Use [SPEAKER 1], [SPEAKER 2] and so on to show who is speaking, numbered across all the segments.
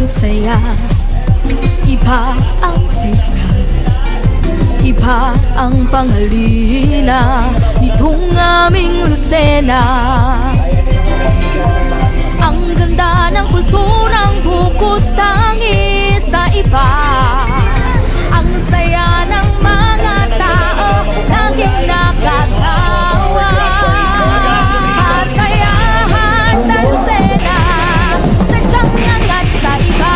[SPEAKER 1] saya, iba ang sikap, iba ang pangalina nitong aming Lucena. Ang ganda ng kulturang bukod tangi sa iba, ang saya ng mga tao laging nakatawa. Kasayahan sa Lucena, sadyang angat sa iba.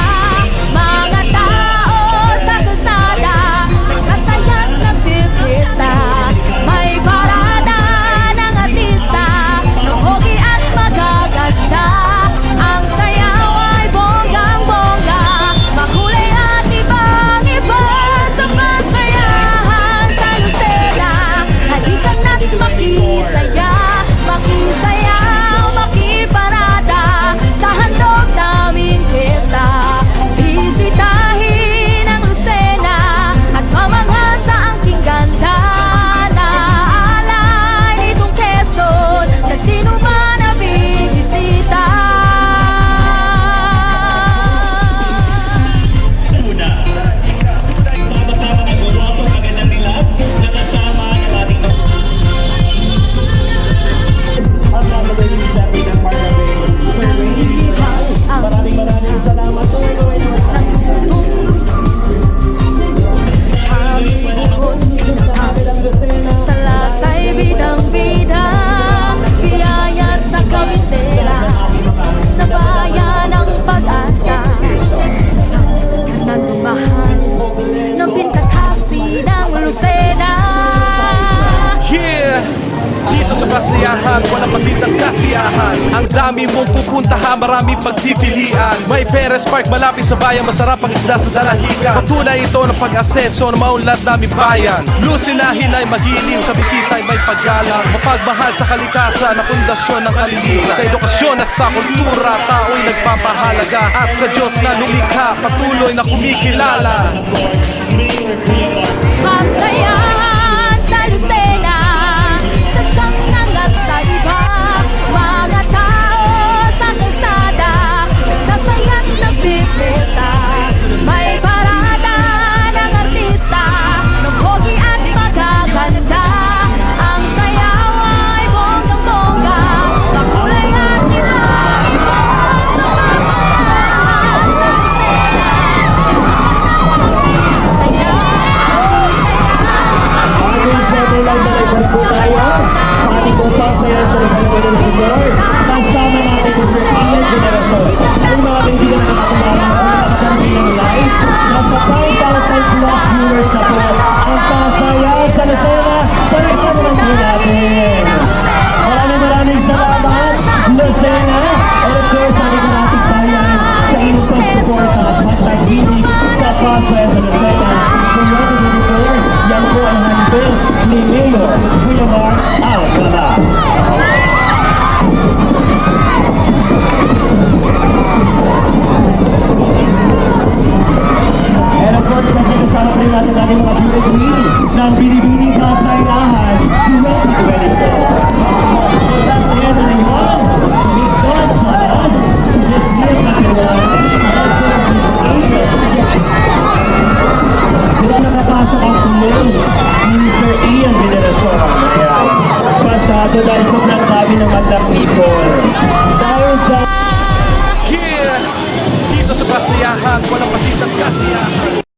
[SPEAKER 1] Mga tao sa kalsada, nagsasayang nagpipista. May parada ng artista, luhogi at magaganda. Ang sayaw ay bonggang-bongga, makulay at ibang-iba. Sa masayahan sa Lucena, halika na't makisaya, makisayaw, makiparada sa handog naming piyesta. Bisitahin ang Lucena at mamangha sa angking ganda. Naalay nitong Quezon sa sino man na bibisita.
[SPEAKER 2] Una, sama-sama mag-uloto sa kanilang nilad na kasama ng ating ang mamagaling sa ating ng Parliament. Sir Ray, maraming salamat.
[SPEAKER 1] Sa lasa'y bidang-bida, biyaya sa kabisera, na bayan ng pag-asa. Sa nanumahal ng pintakasi ng Lucena.
[SPEAKER 3] Yeah! Dito sa kasiyahan, walang mabitang kasiyahan. Ang dami mong pupuntahan, marami pagpipilian. May Perez Park malapit sa bayan, masarap ang isda sa dalahigan. Patunay ito ng pag-asenso ng maunlad naming bayan. Lucinahin ay magiliw, sa bisita ay may paggalang. Mapagmahal sa kalikasan na pundasyon ng kalinisan. Sa edukasyon at sa kultura, tao'y nagpapahalaga. At sa Diyos na lumikha, patuloy na kumikilala.
[SPEAKER 1] Kasayahan sa Lucena, sadyang angat sa iba. Mga tao sa kalsada, nagsasayang nagpipista. May parada ng artista, luhogi at magaganda. Ang sayaw ay bonggang-bongga, makulay at iba-iba. Sa masayahan sa Lucena,
[SPEAKER 2] Ating sa nilang nalagyan po tayo sa ating pagpapaya sa Lagyan ng Senyor. Kasama natin kung sa ilang generasyon. Ang mga kaibigan na kasama ng live, nasa 5,000 plus viewers na po. Ang pasaya sa Lucena, balikan naman po natin. Maraming salamat, Lucena. And of course, ating maraming bayan sa inyong pag-support sa pagtagibig sa pasaya sa Lucena. Kung yan yan po ang handog ni Mayor Wilmar Alcala. And of course, sa sinasama rin natin natin mga beauty ng Binibining Kasayahan 2024. That's the end of the one. Big God sa us. This year, wala nakapasok ang tuloy ni Mr. Ian Veneracion. Ayan. Masyado dahil sobrang dami ng madlang people.